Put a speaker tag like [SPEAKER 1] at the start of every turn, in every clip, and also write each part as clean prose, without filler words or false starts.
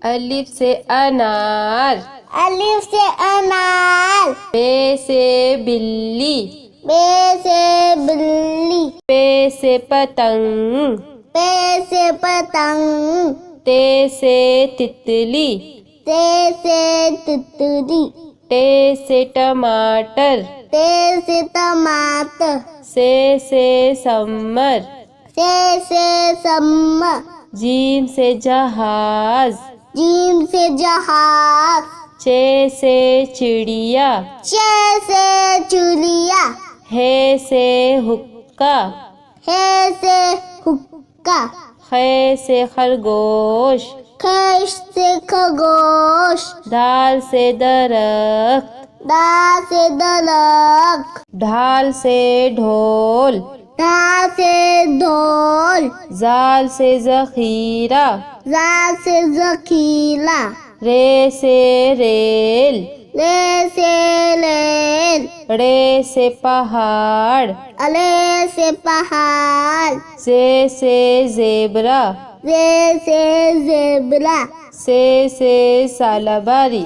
[SPEAKER 1] अलिफ से अनार।
[SPEAKER 2] अलिफ से अनार।
[SPEAKER 1] बे से बिल्ली।
[SPEAKER 2] बे से बिल्ली।
[SPEAKER 1] पे से पतंग।
[SPEAKER 2] पे से पतंग।
[SPEAKER 1] ते से तितली।
[SPEAKER 2] ते से तितली।
[SPEAKER 1] टे से टमाटर।
[SPEAKER 2] ते से टमाटर।
[SPEAKER 1] से सम्मर।
[SPEAKER 2] से सम्मर।
[SPEAKER 1] जीम से जहाज।
[SPEAKER 2] जीम से जहाज।
[SPEAKER 1] चे से चिड़िया।
[SPEAKER 2] चे से चुलिया।
[SPEAKER 1] हे से हुक्का।
[SPEAKER 2] हे से हुक्का।
[SPEAKER 1] खे से खरगोश।
[SPEAKER 2] खश से खरगोश।
[SPEAKER 1] दाल से दरख्त।
[SPEAKER 2] दा से दरख्त।
[SPEAKER 1] ढाल से ढोल।
[SPEAKER 2] ढा से ढोल।
[SPEAKER 1] जाल से जखीरा।
[SPEAKER 2] जा से जखीला।
[SPEAKER 1] रे से रेल।
[SPEAKER 2] ले से लेल।
[SPEAKER 1] रे से पहाड़।
[SPEAKER 2] अले से पहाड़।
[SPEAKER 1] से जेबरा।
[SPEAKER 2] जे से जेबरा।
[SPEAKER 1] से सालाबारी।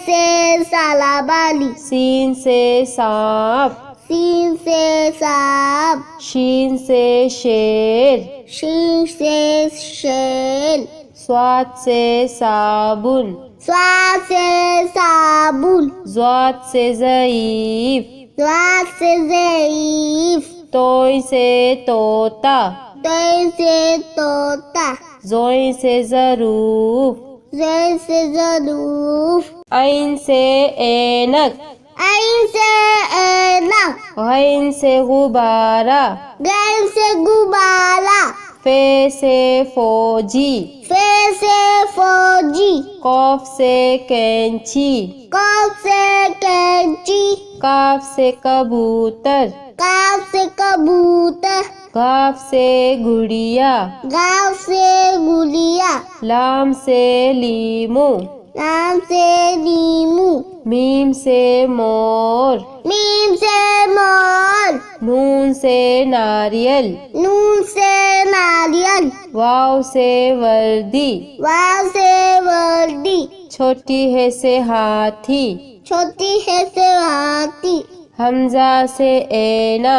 [SPEAKER 2] से सालाबाली।
[SPEAKER 1] सीन से सांप।
[SPEAKER 2] सीन से सांप।
[SPEAKER 1] शीन से शेर।
[SPEAKER 2] शीन से शेर।
[SPEAKER 1] स्वाद से साबुन।
[SPEAKER 2] स्वाद से साबुन।
[SPEAKER 1] ज़्वाद से ज़ईफ।
[SPEAKER 2] स्वाद से ज़ईफ।
[SPEAKER 1] तोय से तोता।
[SPEAKER 2] तोय से तोता।
[SPEAKER 1] ज़ोय से ज़रूफ।
[SPEAKER 2] ज़े से ज़रूफ।
[SPEAKER 1] ऐन से ऐनक।
[SPEAKER 2] ऐन से ऐनक।
[SPEAKER 1] गैन से गुब्बारा।
[SPEAKER 2] गैन से गुब्बारा।
[SPEAKER 1] फे से फौजी।
[SPEAKER 2] फे से फौजी।
[SPEAKER 1] कौफ से कैंची।
[SPEAKER 2] कौफ से कैंची।
[SPEAKER 1] काफ से कबूतर।
[SPEAKER 2] काफ से कबूतर।
[SPEAKER 1] गाफ से गुड़िया।
[SPEAKER 2] गाँव से गुड़िया।
[SPEAKER 1] लाम से लीमू।
[SPEAKER 2] लाम से नीमू।
[SPEAKER 1] मीम से मोर।
[SPEAKER 2] मीम से मोर।
[SPEAKER 1] नून से नारियल।
[SPEAKER 2] नून से नारियल।
[SPEAKER 1] वाव से वर्दी।
[SPEAKER 2] वाव से वर्दी।
[SPEAKER 1] छोटी है से हाथी।
[SPEAKER 2] छोटी है से हाथी।
[SPEAKER 1] हमजा से ऐना।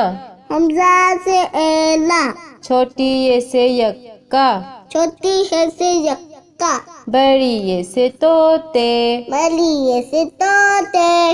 [SPEAKER 2] हमजा से ऐना।
[SPEAKER 1] छोटी ये से यक्का।
[SPEAKER 2] छोटी है से यक्का।
[SPEAKER 1] बड़ी ये से तोते।
[SPEAKER 2] बड़ी ये से तोते।